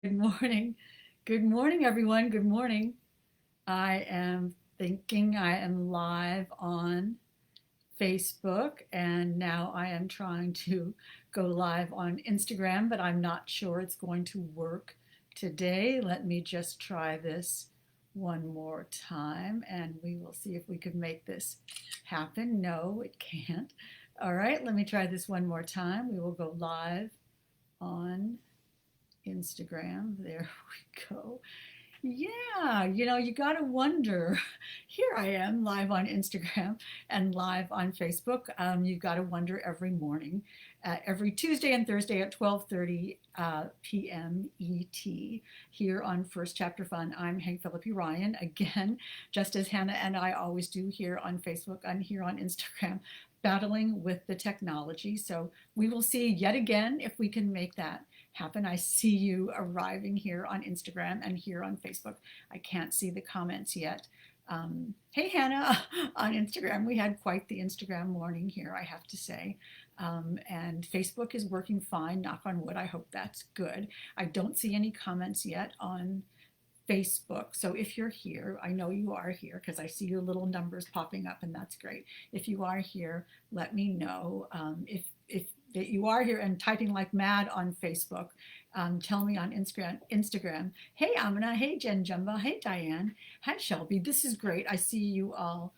Good morning. Good morning, everyone. Good morning. I am thinking I am live on Facebook, and now I am trying to go live on Instagram, but I'm not sure it's going to work today. Let me just try this one more time, and we will see if we can make this happen. No, it can't. All right, let me try this one more time. We will go live on Instagram. There we go. Yeah, you got to wonder. Here I am live on Instagram and live on Facebook. You got to wonder every morning, every Tuesday and Thursday at 12:30 p.m. ET here on First Chapter Fun. I'm Hank Philippi Ryan again, just as Hannah and I always do here on Facebook and here on Instagram, battling with the technology. So we will see yet again if we can make that happen. I see you arriving here on Instagram and here on Facebook. I can't see the comments yet. Hey, Hannah, on Instagram. We had quite the Instagram morning here, I have to say. And Facebook is working fine, knock on wood. I hope that's good. I don't see any comments yet on Facebook. So if you're here, I know you are here because I see your little numbers popping up, and that's great. If you are here, let me know. If that you are here and typing like mad on Facebook. Tell me on Instagram. Hey Amina, hey Jen Jumba, hey Diane, hi Shelby. This is great. I see you all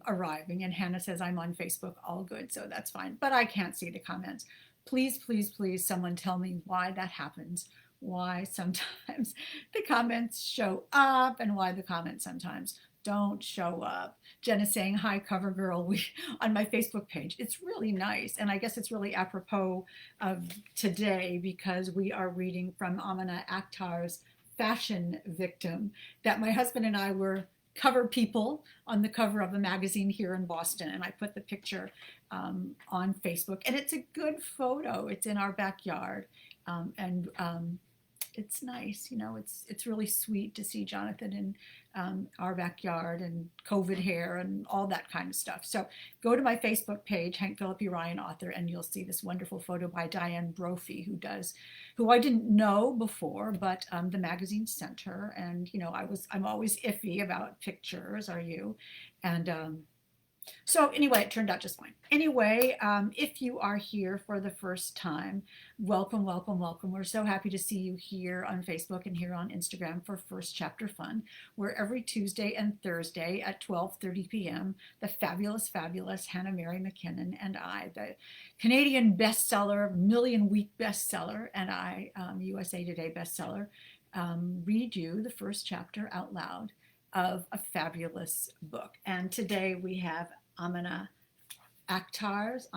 arriving. And Hannah says I'm on Facebook. All good, so that's fine. But I can't see the comments. Please, please, please, someone tell me why that happens. Why sometimes the comments show up and why the comments sometimes don't show up. Jen is saying, hi, cover girl, on my Facebook page. It's really nice. And I guess it's really apropos of today because we are reading from Amina Akhtar's Fashion Victim, that my husband and I were cover people on the cover of a magazine here in Boston. And I put the picture on Facebook. And it's a good photo. It's in our backyard. And it's nice, it's really sweet to see Jonathan in our backyard and COVID hair and all that kind of stuff. So go to my Facebook page, Hank Philippi Ryan author, and you'll see this wonderful photo by Diane Brophy, who I didn't know before, but the magazine sent her. And I'm always iffy about pictures. Are you? And so anyway, it turned out just fine. Anyway, if you are here for the first time, welcome, welcome, welcome. We're so happy to see you here on Facebook and here on Instagram for First Chapter Fun, where every Tuesday and Thursday at 12:30 p.m., the fabulous Hannah Mary McKinnon and I, the Canadian bestseller, million-week bestseller, and I, USA Today bestseller, read you the first chapter out loud of a fabulous book. And today we have Amina Akhtar's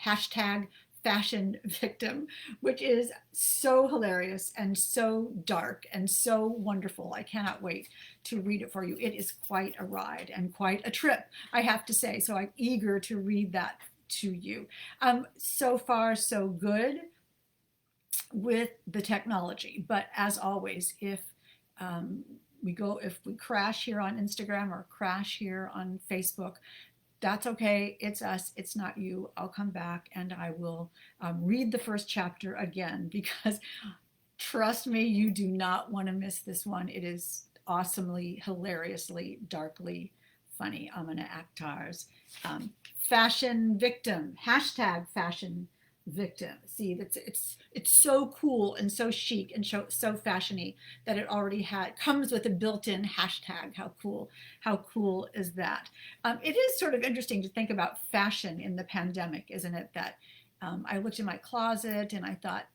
hashtag Fashion Victim, which is so hilarious and so dark and so wonderful. I cannot wait to read it for you. It is quite a ride and quite a trip, I have to say. So I'm eager to read that to you. So far, so good with the technology. But as always, if we crash here on Instagram or crash here on Facebook, that's okay. It's us. It's not you. I'll come back and I will read the first chapter again because trust me, you do not want to miss this one. It is awesomely, hilariously, darkly funny. Amina Akhtar's Fashion Victim, hashtag Fashion Victim. See, it's so cool and so chic and so fashiony that it already comes with a built-in hashtag. How cool is that? It is sort of interesting to think about fashion in the pandemic, isn't it? That I looked in my closet and I thought,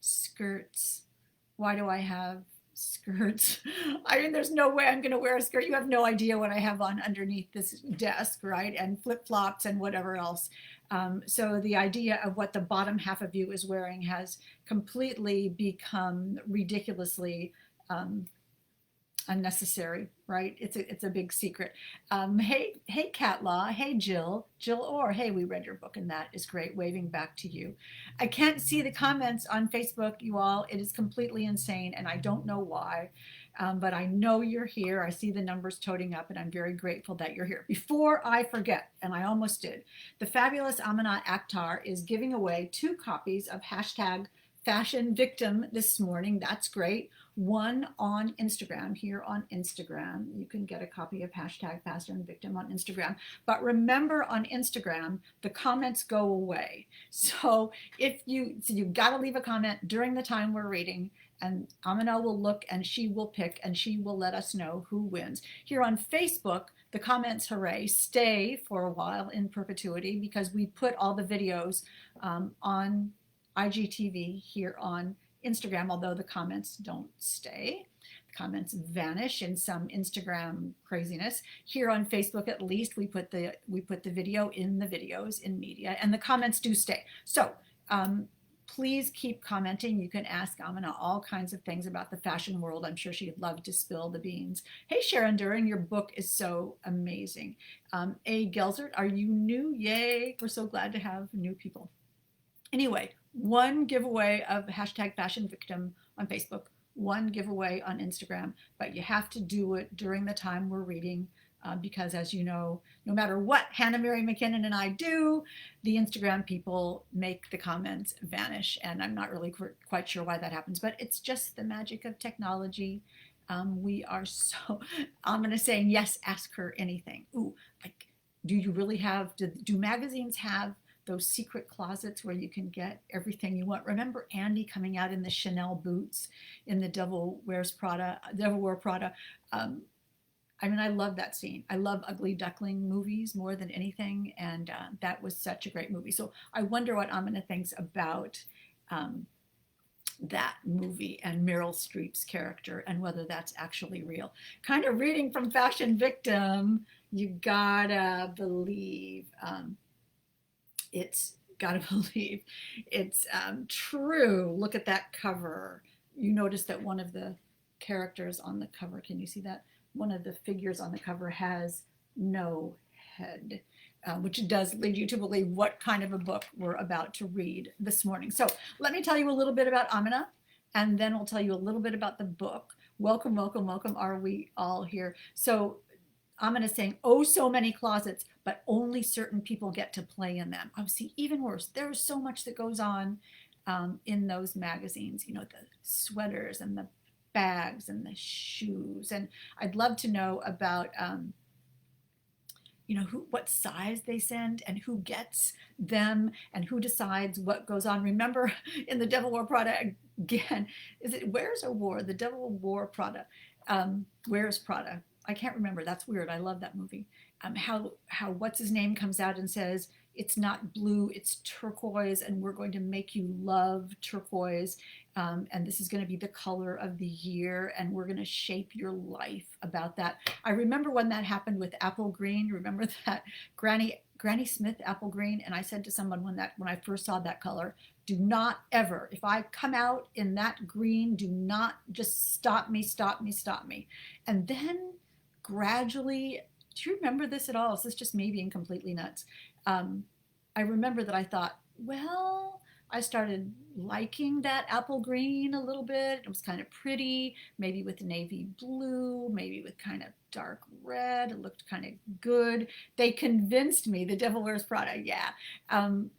skirts. Why do I have skirts? I mean, there's no way I'm going to wear a skirt. You have no idea what I have on underneath this desk, right? And flip-flops and whatever else. So the idea of what the bottom half of you is wearing has completely become ridiculously unnecessary, right? It's a big secret. Hey Cat Law, hey Jill Orr, hey, we read your book and that is great. Waving back to you. I can't see the comments on Facebook, you all. It is completely insane and I don't know why. But I know you're here. I see the numbers toting up and I'm very grateful that you're here. Before I forget, and I almost did, the fabulous Amina Akhtar is giving away 2 copies of hashtag fashion victim this morning. That's great. One on Instagram, here on Instagram. You can get a copy of hashtag fashion victim on Instagram. But remember, on Instagram, the comments go away. So you've got to leave a comment during the time we're reading, and Amina will look and she will pick and she will let us know who wins. Here on Facebook, the comments, hooray, stay for a while in perpetuity because we put all the videos on IGTV here on Instagram, although the comments don't stay. The comments vanish in some Instagram craziness. Here on Facebook, at least, we put the video in the videos in media, and the comments do stay. So please keep commenting. You can ask Amina all kinds of things about the fashion world. I'm sure she'd love to spill the beans. Hey, Sharon During, your book is so amazing. A. Gelsert, are you new? Yay, we're so glad to have new people. Anyway, one giveaway of hashtag fashion victim on Facebook, one giveaway on Instagram, but you have to do it during the time we're reading because, as you know, no matter what Hannah Mary McKinnon and I do, the Instagram people make the comments vanish, and I'm not really quite sure why that happens, but it's just the magic of technology. We are so, I'm going to say, yes, ask her anything. Ooh, like, do you really have, do magazines have those secret closets where you can get everything you want? Remember Andy coming out in the Chanel boots in the Devil Wore Prada. I mean, I love that scene. I love Ugly Duckling movies more than anything, and that was such a great movie. So I wonder what Amina thinks about that movie and Meryl Streep's character and whether that's actually real. Kind of reading from Fashion Victim, you gotta believe it's true. Look at that cover. You notice that one of the characters on the cover, can you see that? One of the figures on the cover has no head, which does lead you to believe what kind of a book we're about to read this morning. So let me tell you a little bit about Amina, and then we'll tell you a little bit about the book. Welcome, welcome, welcome. Are we all here? So Amina is saying, oh, so many closets, but only certain people get to play in them. Oh, see, even worse. There's so much that goes on in those magazines, you know, the sweaters and the bags and the shoes. And I'd love to know about, you know, what size they send and who gets them and who decides what goes on. Remember in The Devil Wore Prada, again, is it Wears or Wore? The Devil Wore Prada. Wears Prada. I can't remember. That's weird. I love that movie. How what's his name comes out and says, it's not blue, it's turquoise, and we're going to make you love turquoise. And this is going to be the color of the year, and we're going to shape your life about that. I remember when that happened with apple green. Remember that Granny Smith apple green? And I said to someone when I first saw that color, do not ever, if I come out in that green, do not just stop me. And then gradually, do you remember this at all? Is this just me being completely nuts? I remember that I thought, well, I started liking that apple green a little bit. It was kind of pretty, maybe with navy blue, maybe with kind of dark red. It looked kind of good. They convinced me, The Devil Wears Prada, yeah.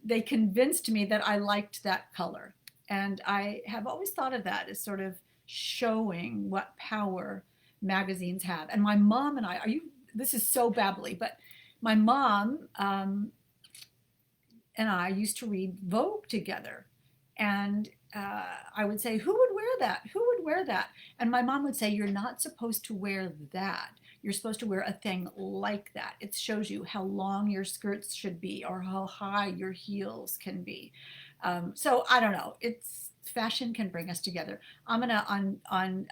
They convinced me that I liked that color. And I have always thought of that as sort of showing what power magazines have. And my mom and I, this is so babbly, but my mom and I used to read Vogue together. And I would say, who would wear that? Who would wear that? And my mom would say, you're not supposed to wear that. You're supposed to wear a thing like that. It shows you how long your skirts should be or how high your heels can be. So I don't know. Fashion can bring us together. Amina on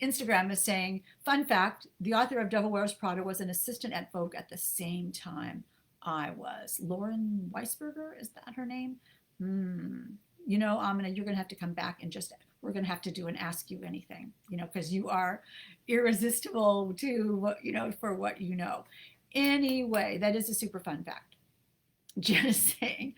Instagram is saying, fun fact, the author of Devil Wears Prada was an assistant at Vogue at the same time I was. Lauren Weisberger, is that her name? You know, Amina, you're going to have to come back and we're going to have to do an Ask You Anything, you know, because you are irresistible to, you know, for what you know. Anyway, that is a super fun fact. Jen is saying,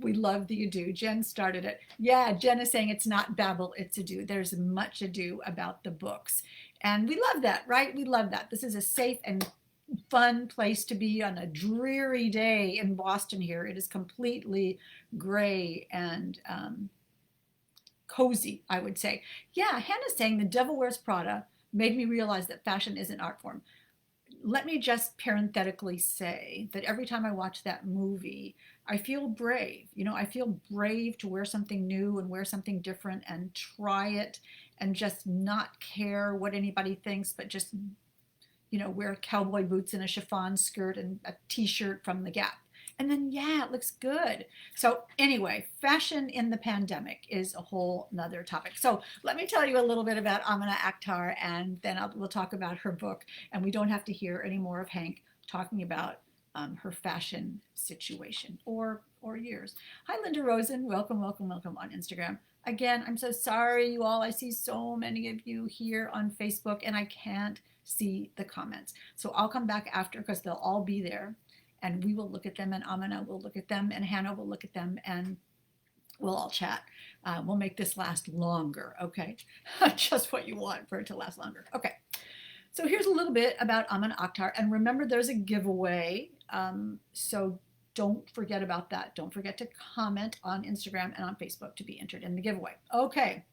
we love the ado. Jen started it. Yeah, Jen is saying it's not babble, it's ado. There's much ado about the books. And we love that, right? We love that. This is a safe and fun place to be on a dreary day in Boston here. It is completely gray and cozy, I would say. Yeah, Hannah's saying The Devil Wears Prada made me realize that fashion is an art form. Let me just parenthetically say that every time I watch that movie, I feel brave. You know, I feel brave to wear something new and wear something different and try it and just not care what anybody thinks, but just, you know, wear cowboy boots and a chiffon skirt and a t-shirt from the Gap. And then, yeah, it looks good. So anyway, fashion in the pandemic is a whole nother topic. So let me tell you a little bit about Amina Akhtar, and then we'll talk about her book. And we don't have to hear any more of Hank talking about her fashion situation or years. Hi, Linda Rosen. Welcome, welcome, welcome on Instagram. Again, I'm so sorry, you all. I see so many of you here on Facebook, and I can't see the comments. So I'll come back after because they'll all be there. And we will look at them, and Amina will look at them, and Hannah will look at them, and we'll all chat. We'll make this last longer, okay? Just what you want for it to last longer. Okay, so here's a little bit about Amina Akhtar. And remember, there's a giveaway, so don't forget about that. Don't forget to comment on Instagram and on Facebook to be entered in the giveaway. Okay,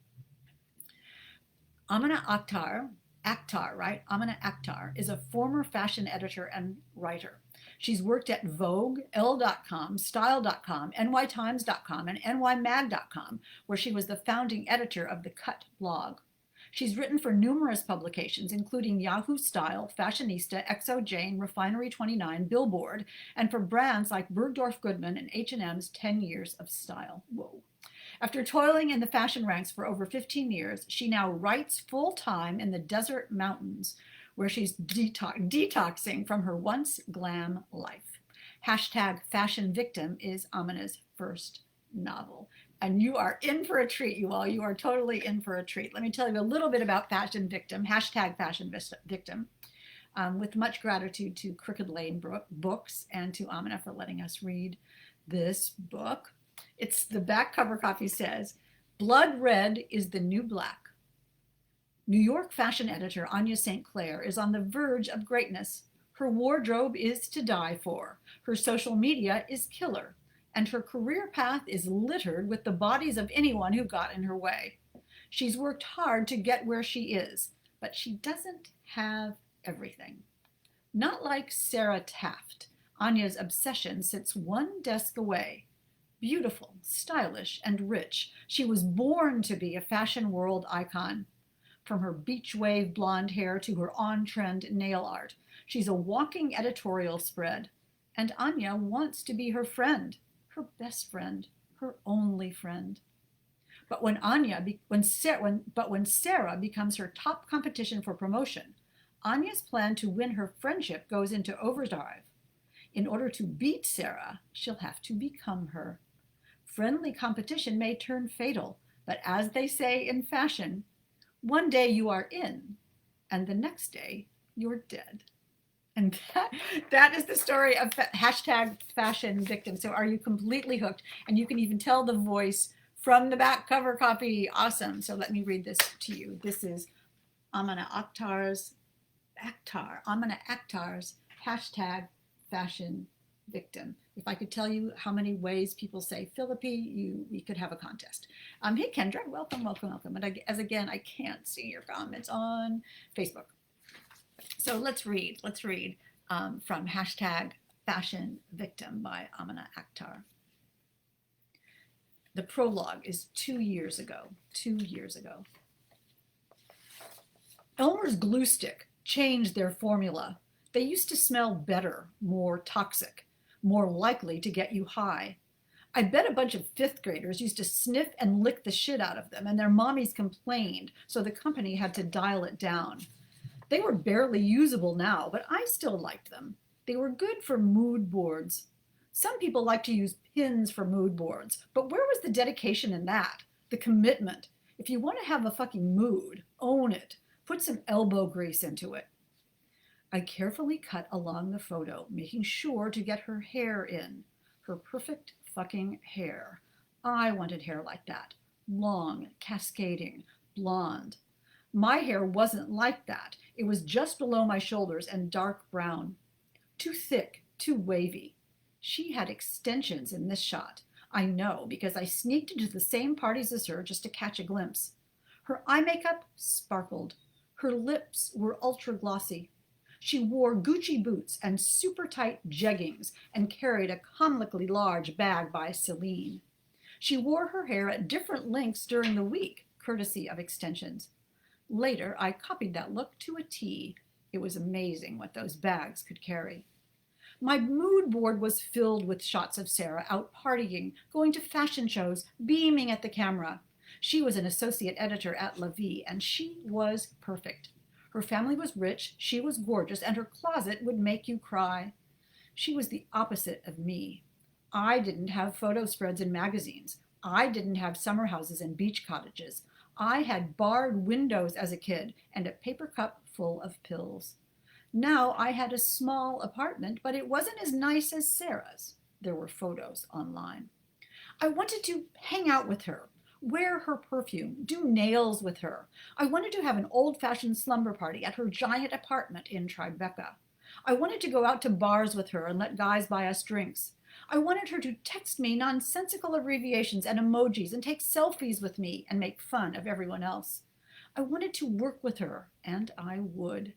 Amina Akhtar, right? Amina Akhtar is a former fashion editor and writer. She's worked at Vogue, Elle.com, Style.com, NYTimes.com, and NYMag.com, where she was the founding editor of the Cut blog. She's written for numerous publications, including Yahoo Style, Fashionista, xoJane, Refinery 29, Billboard, and for brands like Bergdorf Goodman and H&M's 10 Years of Style. Whoa. After toiling in the fashion ranks for over 15 years, she now writes full-time in the desert mountains, where she's detoxing from her once glam life. Hashtag Fashion Victim is Amina's first novel. And you are in for a treat, you all. You are totally in for a treat. Let me tell you a little bit about Fashion Victim, hashtag Fashion Victim, with much gratitude to Crooked Lane Books and to Amina for letting us read this book. It's the back cover copy says, "Blood red is the new black." New York fashion editor Anya St. Clair is on the verge of greatness. Her wardrobe is to die for. Her social media is killer. And her career path is littered with the bodies of anyone who got in her way. She's worked hard to get where she is, but she doesn't have everything. Not like Sarah Taft, Anya's obsession sits one desk away. Beautiful, stylish, and rich, she was born to be a fashion world icon. From her beach wave blonde hair to her on-trend nail art, she's a walking editorial spread. And Anya wants to be her friend, her best friend, her only friend. But when Sarah becomes her top competition for promotion, Anya's plan to win her friendship goes into overdrive. In order to beat Sarah, she'll have to become her. Friendly competition may turn fatal, but as they say in fashion, one day you are in, and the next day you're dead. And that is the story of hashtag Fashion Victim. So are you completely hooked? And you can even tell the voice from the back cover copy. Awesome. So let me read this to you. This is Amina Akhtar's hashtag Fashion Victim. If I could tell you how many ways people say Philippi, we could have a contest. Hey, Kendra, welcome, welcome, welcome. And again, I can't see your comments on Facebook. So let's read from hashtag Fashion Victim by Amina Akhtar. The prologue is 2 years ago. Elmer's glue stick changed their formula. They used to smell better, more toxic, more likely to get you high. I bet a bunch of fifth graders used to sniff and lick the shit out of them, and their mommies complained, so the company had to dial it down. They were barely usable now, but I still liked them. They were good for mood boards. Some people like to use pins for mood boards, but where was the dedication in that? The commitment. If you want to have a fucking mood, own it. Put some elbow grease into it. I carefully cut along the photo, making sure to get her hair in. Her perfect fucking hair. I wanted hair like that. Long, cascading, blonde. My hair wasn't like that. It was just below my shoulders and dark brown. Too thick, too wavy. She had extensions in this shot. I know because I sneaked into the same parties as her just to catch a glimpse. Her eye makeup sparkled. Her lips were ultra glossy. She wore Gucci boots and super tight jeggings and carried a comically large bag by Celine. She wore her hair at different lengths during the week, courtesy of extensions. Later, I copied that look to a T. It was amazing what those bags could carry. My mood board was filled with shots of Sarah out partying, going to fashion shows, beaming at the camera. She was an associate editor at La Vie, and she was perfect. Her family was rich, she was gorgeous, and her closet would make you cry. She was the opposite of me. I didn't have photo spreads in magazines. I didn't have summer houses and beach cottages. I had barred windows as a kid and a paper cup full of pills. Now I had a small apartment, but it wasn't as nice as Sarah's. There were photos online. I wanted to hang out with her, wear her perfume, do nails with her. I wanted to have an old-fashioned slumber party at her giant apartment in Tribeca. I wanted to go out to bars with her and let guys buy us drinks. I wanted her to text me nonsensical abbreviations and emojis and take selfies with me and make fun of everyone else. I wanted to work with her, and I would.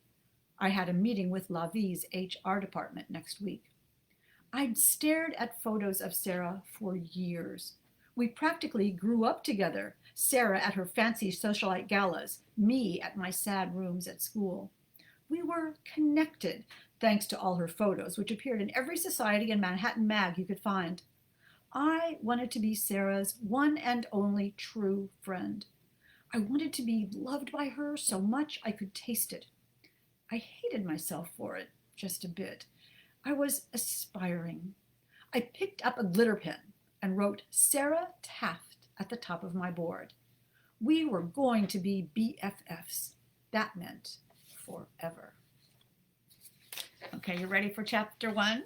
I had a meeting with La Vie's HR department next week. I'd stared at photos of Sarah for years. We practically grew up together, Sarah at her fancy socialite galas, me at my sad rooms at school. We were connected, thanks to all her photos, which appeared in every society and Manhattan mag you could find. I wanted to be Sarah's one and only true friend. I wanted to be loved by her so much I could taste it. I hated myself for it, just a bit. I was aspiring. I picked up a glitter pen and wrote Sarah Taft at the top of my board. We were going to be BFFs. That meant forever. Okay, you ready for chapter 1?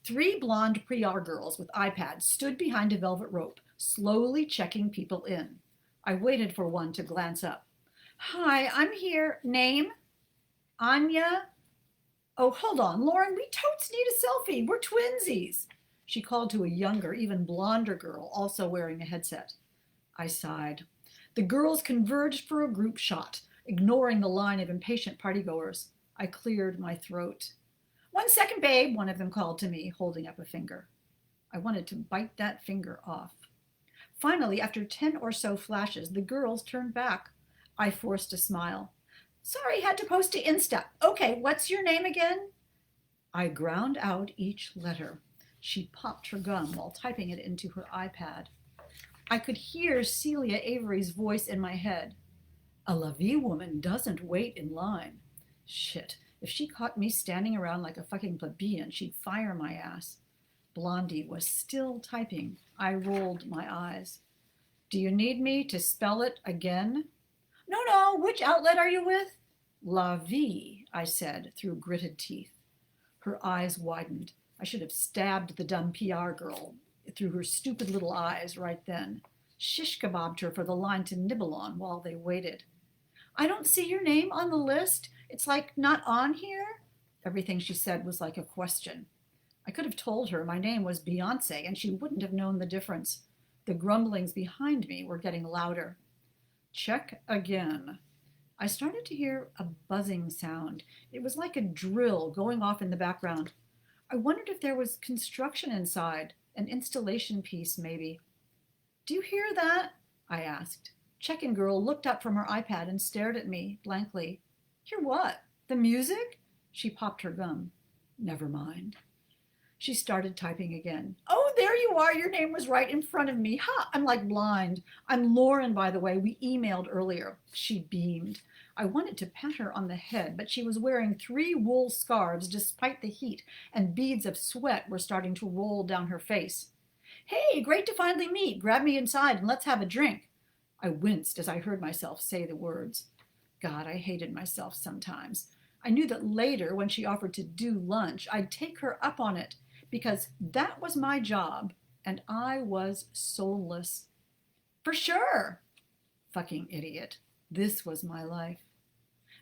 3 blonde PR girls with iPads stood behind a velvet rope, slowly checking people in. I waited for one to glance up. Hi, I'm here. Name? Anya? Oh, hold on, Lauren, we totes need a selfie. We're twinsies. She called to a younger, even blonder girl, also wearing a headset. I sighed. The girls converged for a group shot, ignoring the line of impatient partygoers. I cleared my throat. 1 second, babe, one of them called to me, holding up a finger. I wanted to bite that finger off. Finally, after 10 or so flashes, the girls turned back. I forced a smile. Sorry, had to post to Insta. Okay, what's your name again? I ground out each letter. She popped her gum while typing it into her iPad. I could hear Celia Avery's voice in my head. A La Vie woman doesn't wait in line. Shit, if she caught me standing around like a fucking plebeian, she'd fire my ass. Blondie was still typing. I rolled my eyes. Do you need me to spell it again? No, which outlet are you with? La Vie, I said through gritted teeth. Her eyes widened. I should have stabbed the dumb PR girl through her stupid little eyes right then. Shish kebabbed her for the line to nibble on while they waited. I don't see your name on the list. It's like not on here. Everything she said was like a question. I could have told her my name was Beyonce and she wouldn't have known the difference. The grumblings behind me were getting louder. Check again. I started to hear a buzzing sound. It was like a drill going off in the background. I wondered if there was construction inside, an installation piece maybe. Do you hear that? I asked. Check-in girl looked up from her iPad and stared at me blankly. Hear what? The music? She popped her gum. Never mind. She started typing again. Oh, there you are. Your name was right in front of me. Ha! I'm like blind. I'm Lauren, by the way. We emailed earlier. She beamed. I wanted to pat her on the head, but she was wearing 3 wool scarves despite the heat, and beads of sweat were starting to roll down her face. Hey, great to finally meet. Grab me inside and let's have a drink. I winced as I heard myself say the words. God, I hated myself sometimes. I knew that later, when she offered to do lunch, I'd take her up on it, because that was my job, and I was soulless. For sure. Fucking idiot. This was my life.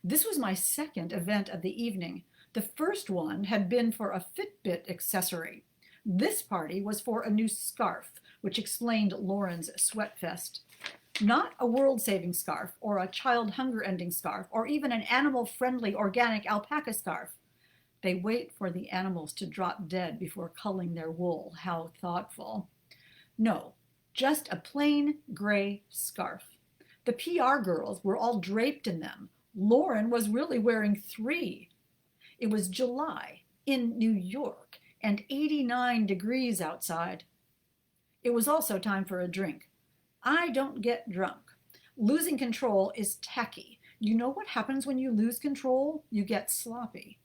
This was my second event of the evening. The first one had been for a Fitbit accessory. This party was for a new scarf, which explained Lauren's sweat fest. Not a world-saving scarf, or a child hunger-ending scarf, or even an animal-friendly organic alpaca scarf. They wait for the animals to drop dead before culling their wool. How thoughtful. No, just a plain gray scarf. The PR girls were all draped in them. Lauren was really wearing 3. It was July in New York and 89 degrees outside. It was also time for a drink. I don't get drunk. Losing control is tacky. You know what happens when you lose control? You get sloppy.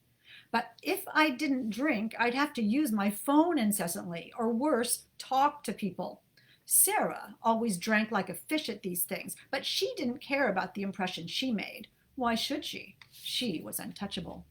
But if I didn't drink, I'd have to use my phone incessantly, or worse, talk to people. Sarah always drank like a fish at these things, but she didn't care about the impression she made. Why should she? She was untouchable.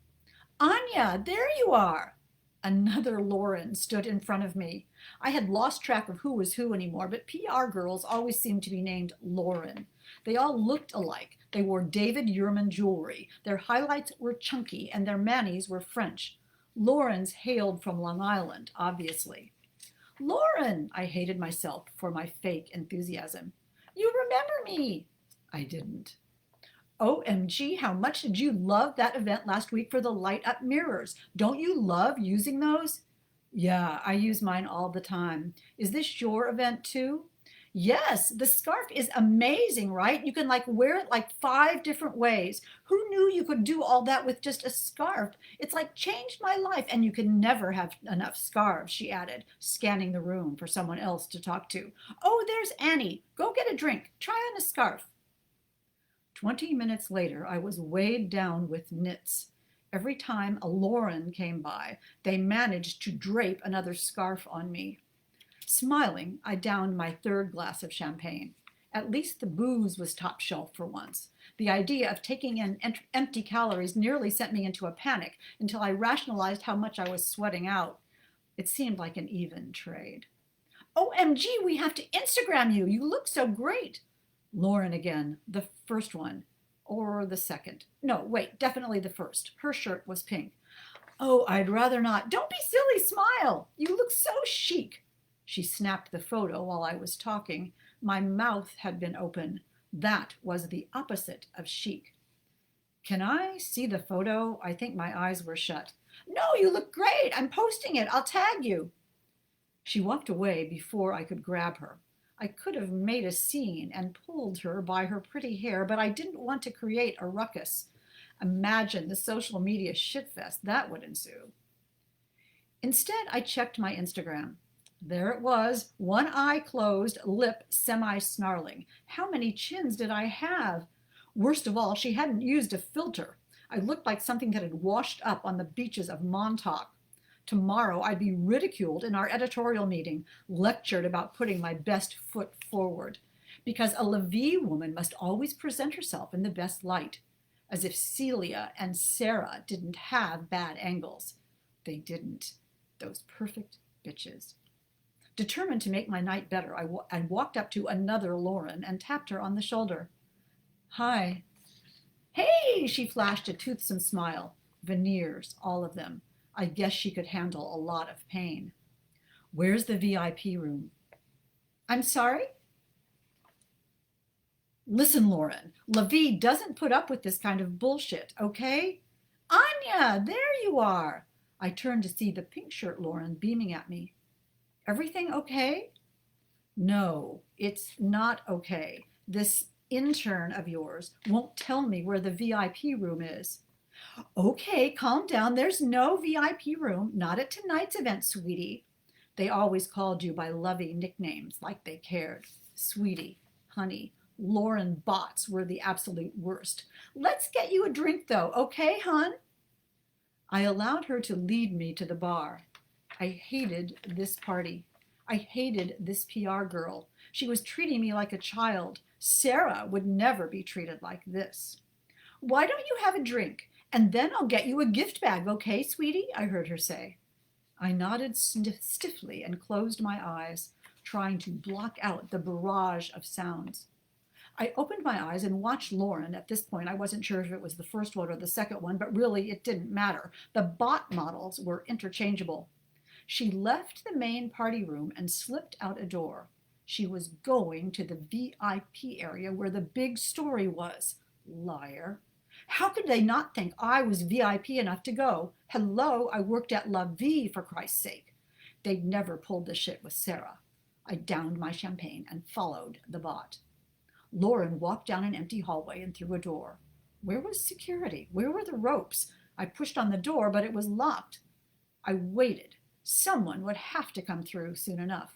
Anya, there you are! Another Lauren stood in front of me. I had lost track of who was who anymore, but PR girls always seemed to be named Lauren. They all looked alike. They wore David Yurman jewelry. Their highlights were chunky, and their manis were French. Lauren's hailed from Long Island, obviously. Lauren! I hated myself for my fake enthusiasm. You remember me! I didn't. OMG, how much did you love that event last week for the light-up mirrors? Don't you love using those? Yeah, I use mine all the time. Is this your event too? Yes, the scarf is amazing, right? You can wear it 5 different ways. Who knew you could do all that with just a scarf? It's changed my life, and you can never have enough scarves, she added, scanning the room for someone else to talk to. Oh, there's Annie. Go get a drink. Try on a scarf. 20 minutes later, I was weighed down with knits. Every time a Lauren came by, they managed to drape another scarf on me. Smiling, I downed my 3rd glass of champagne. At least the booze was top shelf for once. The idea of taking in empty calories nearly sent me into a panic until I rationalized how much I was sweating out. It seemed like an even trade. OMG, we have to Instagram you. You look so great. Lauren again, the first one, or the second. No, wait, definitely the first. Her shirt was pink. Oh, I'd rather not. Don't be silly, smile. You look so chic. She snapped the photo while I was talking. My mouth had been open. That was the opposite of chic. Can I see the photo? I think my eyes were shut. No, you look great. I'm posting it. I'll tag you. She walked away before I could grab her. I could have made a scene and pulled her by her pretty hair, but I didn't want to create a ruckus. Imagine the social media shitfest that would ensue. Instead, I checked my Instagram. There it was, one eye closed, lip semi-snarling. How many chins did I have? Worst of all, she hadn't used a filter. I looked like something that had washed up on the beaches of Montauk. Tomorrow I'd be ridiculed in our editorial meeting, lectured about putting my best foot forward, because a Levy woman must always present herself in the best light, as if Celia and Sarah didn't have bad angles. They didn't. Those perfect bitches. Determined to make my night better, I walked up to another Lauren and tapped her on the shoulder. Hi. Hey, she flashed a toothsome smile. Veneers, all of them. I guess she could handle a lot of pain. Where's the VIP room? I'm sorry? Listen, Lauren, Levy doesn't put up with this kind of bullshit, okay? Anya, there you are. I turned to see the pink shirt Lauren beaming at me. Everything okay? No, it's not okay. This intern of yours won't tell me where the VIP room is. Okay, calm down. There's no VIP room. Not at tonight's event, sweetie. They always called you by lovey nicknames like they cared. Sweetie, honey, Lauren bots were the absolute worst. Let's get you a drink, though, okay, hon? I allowed her to lead me to the bar. I hated this party. I hated this PR girl. She was treating me like a child. Sarah would never be treated like this. Why don't you have a drink? And then I'll get you a gift bag, okay, sweetie? I heard her say. I nodded stiffly and closed my eyes, trying to block out the barrage of sounds. I opened my eyes and watched Lauren. At this point, I wasn't sure if it was the first one or the second one, but really it didn't matter. The bot models were interchangeable. She left the main party room and slipped out a door. She was going to the VIP area where the big story was. Liar. How could they not think I was VIP enough to go? Hello, I worked at La Vie, for Christ's sake. They'd never pulled this shit with Sarah. I downed my champagne and followed the bot. Lauren walked down an empty hallway and through a door. Where was security? Where were the ropes? I pushed on the door, but it was locked. I waited. Someone would have to come through soon enough.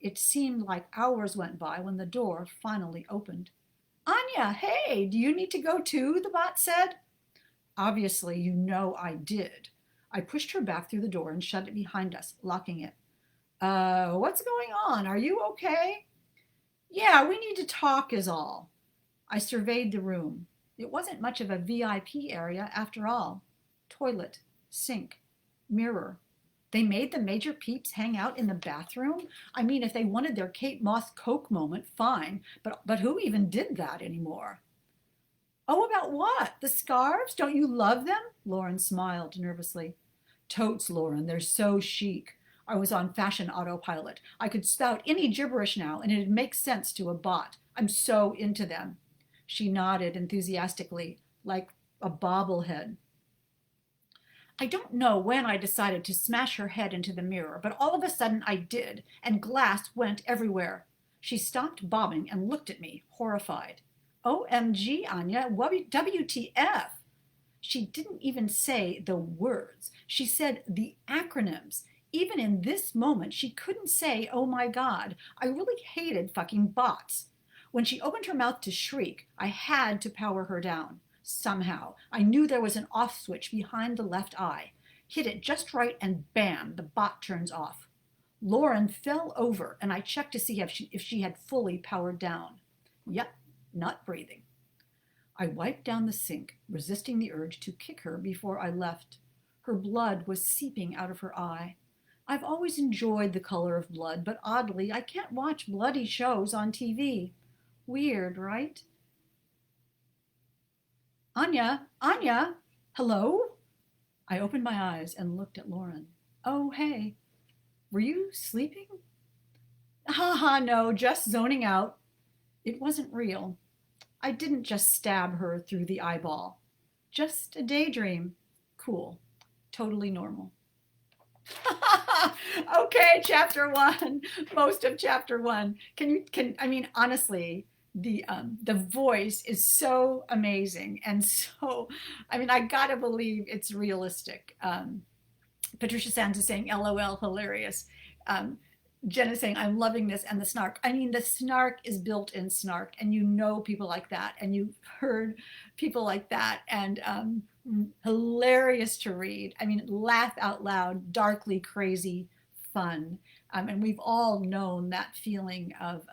It seemed like hours went by when the door finally opened. Anya, hey, do you need to go too? The bot said. Obviously, you know I did. I pushed her back through the door and shut it behind us, locking it. What's going on? Are you okay? Yeah, we need to talk is all. I surveyed the room. It wasn't much of a VIP area after all. Toilet, sink, mirror. They made the major peeps hang out in the bathroom? I mean, if they wanted their Kate Moss Coke moment, fine, but who even did that anymore? Oh, about what? The scarves? Don't you love them? Lauren smiled nervously. Totes, Lauren, they're so chic. I was on fashion autopilot. I could spout any gibberish now, and it'd make sense to a bot. I'm so into them. She nodded enthusiastically, like a bobblehead. I don't know when I decided to smash her head into the mirror, but all of a sudden I did, and glass went everywhere. She stopped bobbing and looked at me, horrified. OMG, Anya, WTF? She didn't even say the words. She said the acronyms. Even in this moment, she couldn't say, oh my God. I really hated fucking bots. When she opened her mouth to shriek, I had to power her down. Somehow, I knew there was an off switch behind the left eye. Hit it just right and bam, the bot turns off. Lauren fell over and I checked to see if she had fully powered down. Yep, not breathing. I wiped down the sink, resisting the urge to kick her before I left. Her blood was seeping out of her eye. I've always enjoyed the color of blood, but oddly, I can't watch bloody shows on TV. Weird, right? Anya, hello? I opened my eyes and looked at Lauren. Oh, hey, were you sleeping? No, just zoning out. It wasn't real. I didn't just stab her through the eyeball. Just a daydream. Cool. Totally normal. Okay, chapter 1. Most of chapter 1. Honestly, the voice is so amazing and so, I gotta believe it's realistic. Patricia Sands is saying, LOL, hilarious. Jen is saying, I'm loving this, and the snark. The snark is built-in snark, and you know people like that, and you've heard people like that, and hilarious to read. Laugh out loud, darkly crazy fun. And we've all known that feeling of,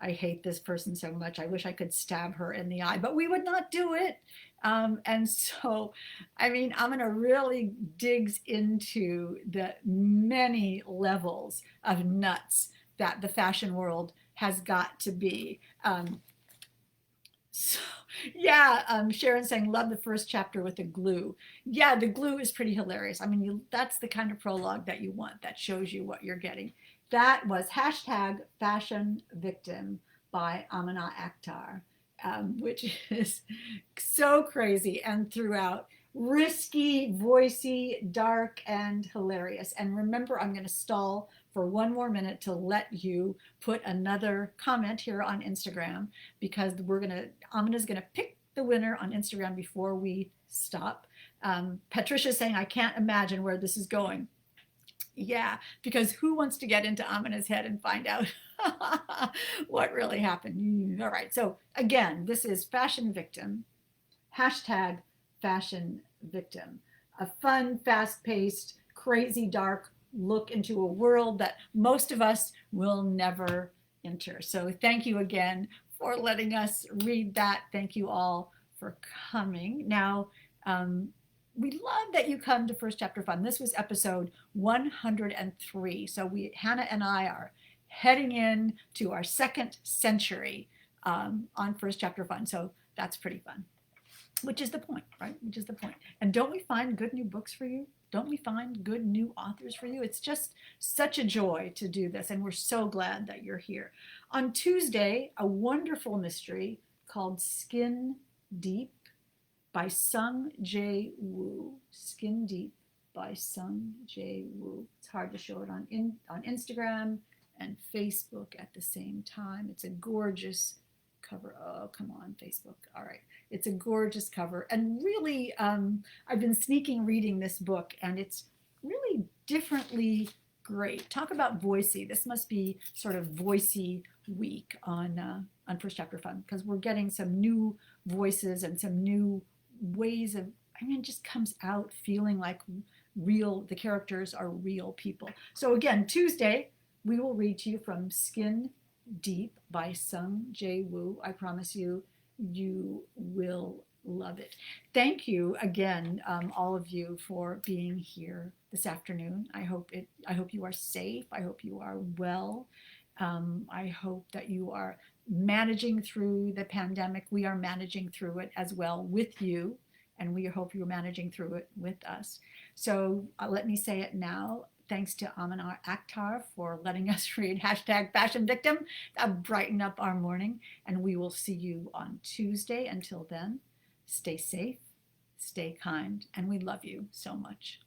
I hate this person so much, I wish I could stab her in the eye, but we would not do it. And so, Amina really digs into the many levels of nuts that the fashion world has got to be. Sharon saying, love the first chapter with the glue. Yeah, the glue is pretty hilarious. That's the kind of prologue that you want, that shows you what you're getting. That was #FashionVictim by Amina Akhtar, which is so crazy and throughout risky, voicey, dark, and hilarious. And remember, I'm going to stall for one more minute to let you put another comment here on Instagram, because Amina's going to pick the winner on Instagram before we stop. Patricia's saying, I can't imagine where this is going. Yeah, because who wants to get into Amina's head and find out what really happened? All right, so again, this is Fashion Victim, #FashionVictim. A fun, fast-paced, crazy, dark look into a world that most of us will never enter. So thank you again for letting us read that. Thank you all for coming. Now, we love that you come to First Chapter Fun. This was episode 103. So Hannah and I are heading in to our second century on First Chapter Fun. So that's pretty fun. which is the point, right? Which is the point. And don't we find good new books for you? Don't we find good new authors for you? It's just such a joy to do this, and we're so glad that you're here. On Tuesday, a wonderful mystery called Skin Deep by Sung Jae Woo. Skin Deep by Sung Jae Woo. It's hard to show it on Instagram and Facebook at the same time. It's a gorgeous cover. Oh, come on, Facebook. All right. It's a gorgeous cover. And really, I've been sneaking reading this book, and it's really differently great. Talk about voicey. This must be sort of voicey week on First Chapter Fun, because we're getting some new voices and some new ways of, I mean, it just comes out feeling like the characters are real people. So again, Tuesday, we will read to you from Skin Deep by Sung Jae Woo. I promise you, you will love it. Thank you again, all of you, for being here this afternoon. I hope you are safe. I hope you are well. I hope that you are managing through the pandemic. We are managing through it as well with you, and we hope you're managing through it with us. So let me say it now. Thanks to Amina Akhtar for letting us read #FashionVictim. That'll brighten up our morning, and we will see you on Tuesday. Until then, stay safe, stay kind, and we love you so much.